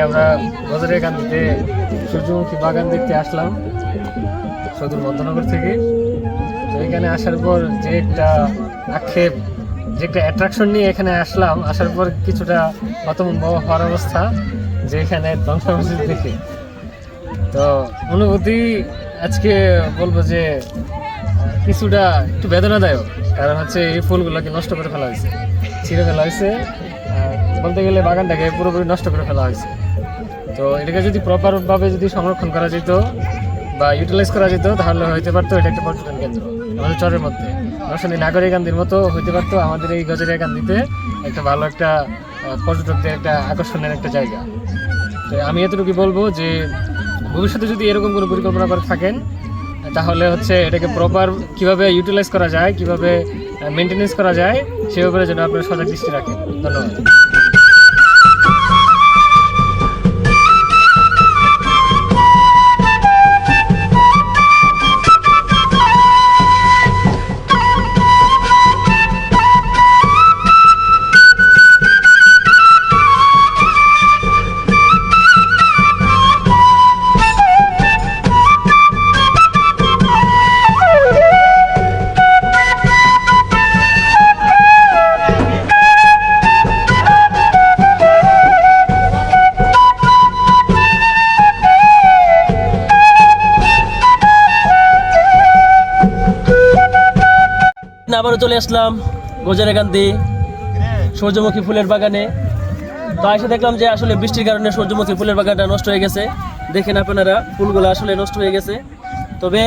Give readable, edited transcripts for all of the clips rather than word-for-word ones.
আমরা গজরেকান্দিতে সূর্যমুখী বাগান দেখতে আসলাম সদর মধ্যনগর থেকে। তো এখানে আসার পর যে একটা আক্ষেপ, যে একটা অ্যাট্রাকশন নিয়ে এখানে আসলাম, আসার পর কিছুটা হতভম্ব হওয়ার অবস্থা যে এখানে ধ্বংসাবশেষ দেখে। তো অনুভূতি আজকে বলবো যে কিছুটা একটু বেদনাদায়ক, কারণ হচ্ছে এই ফুলগুলোকে নষ্ট করে ফেলা হয়েছে, ছিঁড়ে ফেলা হয়েছে, বলতে গেলে বাগানটাকে পুরোপুরি নষ্ট করে ফেলা হয়েছে। তো এটাকে যদি প্রপারভাবে যদি সংরক্ষণ করা যেত বা ইউটিলাইজ করা যেত তাহলে হইতে পারতো এটা একটা পর্যটন কেন্দ্র আমাদের চরের মধ্যে, নরসিংদী নাগরিকান্দির মতো হইতে পারতো আমাদের এই গজরেকান্দিতে একটা ভালো একটা পর্যটকদের একটা আকর্ষণের একটা জায়গা। তো আমি এতটুকু বলবো যে ভবিষ্যতে যদি এরকম কোনো পরিকল্পনা করে থাকেন তাহলে হচ্ছে এটাকে প্রপার কীভাবে ইউটিলাইজ করা যায়, কীভাবে মেনটেনেন্স করা যায় সে ব্যাপারে যেন আপনারা সজাগ দৃষ্টি রাখেন। ধন্যবাদ। আবারও চলে আসলাম গজরেকান্দি সূর্যমুখী ফুলের বাগানে। তো এসে দেখলাম যে আসলে বৃষ্টির কারণে সূর্যমুখী ফুলের বাগানটা নষ্ট হয়ে গেছে। দেখেন আপনারা ফুলগুলো আসলে নষ্ট হয়ে গেছে। তবে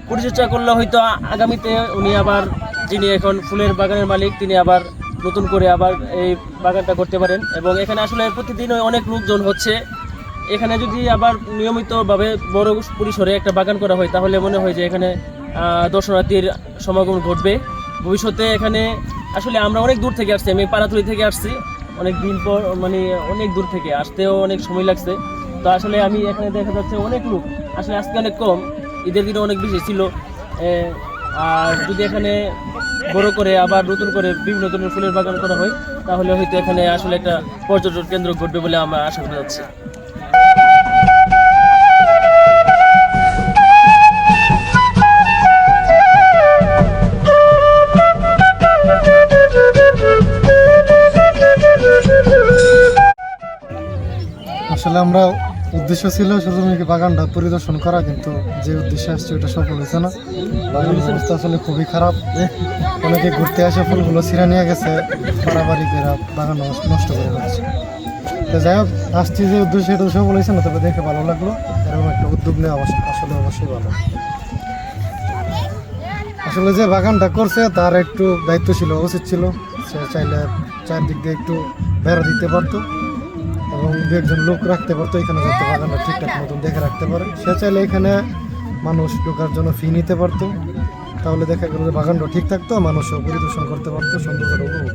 পরিচর্যা করলে হয়তো আগামীতে উনি আবার, যিনি এখন ফুলের বাগানের মালিক, তিনি আবার নতুন করে আবার এই বাগানটা করতে পারেন। এবং এখানে আসলে প্রতিদিন অনেক লোকজন হচ্ছে। এখানে যদি আবার নিয়মিতভাবে বড় পরিসরে একটা বাগান করা হয় তাহলে মনে হয় যে এখানে দর্শনার্থীর সমাগম ঘটবে ভবিষ্যতে। এখানে আসলে আমরা অনেক দূর থেকে আসছি, আমি পাড়াতুলি থেকে আসছি, অনেক দিন পর, মানে অনেক দূর থেকে আসতেও অনেক সময় লাগছে। তো আসলে আমি এখানে দেখা যাচ্ছে অনেক লোক, আসলে আজকে অনেক কম, ঈদের দিনে অনেক বেশি ছিল। আর যদি এখানে বড় করে আবার নতুন করে বিভিন্ন ধরনের ফুলের বাগান করা হয় তাহলে হয়তো এখানে আসলে একটা পর্যটন কেন্দ্র ঘটবে বলে আমরা আশা করা যাচ্ছে। আসলে আমরা উদ্দেশ্য ছিল সূর্যমুখী বাগানটা পরিদর্শন করা, কিন্তু যে উদ্দেশ্যে আসছে ওটা সফল হয়েছে না। বাগানের অবস্থা আসলে খুবই খারাপ। অনেকে ঘুরতে আসে ফুলগুলো ছিঁড়ে নিয়ে গেছে, পাড়াবাড়ি বেড়া বাগান নষ্ট করে ফেলছে। তো যাই হোক, আসছি যে উদ্দেশ্যে এটা সফল হয়েছে না, তবে দেখে ভালো লাগলো। এরকম একটা উদ্যোগ নেওয়া আসলে অবশ্যই ভালো। আসলে যে বাগানটা করছে তার একটু দায়িত্ব ছিল, উচিত ছিল। সে চাইলে চারদিক দিয়ে একটু বেড়া দিতে পারতো এবং দু একজন লোক রাখতে পারতো এখানে, যাতে বাগানটা ঠিকঠাক মতন দেখে রাখতে পারে। সে চাইলে এখানে মানুষ ঢোকার জন্য ফি নিতে পারতো, তাহলে দেখা গেল যে বাগানটা ঠিক থাকতো, মানুষও পরিদর্শন করতে পারতো, সৌন্দর্যটা উপভোগ।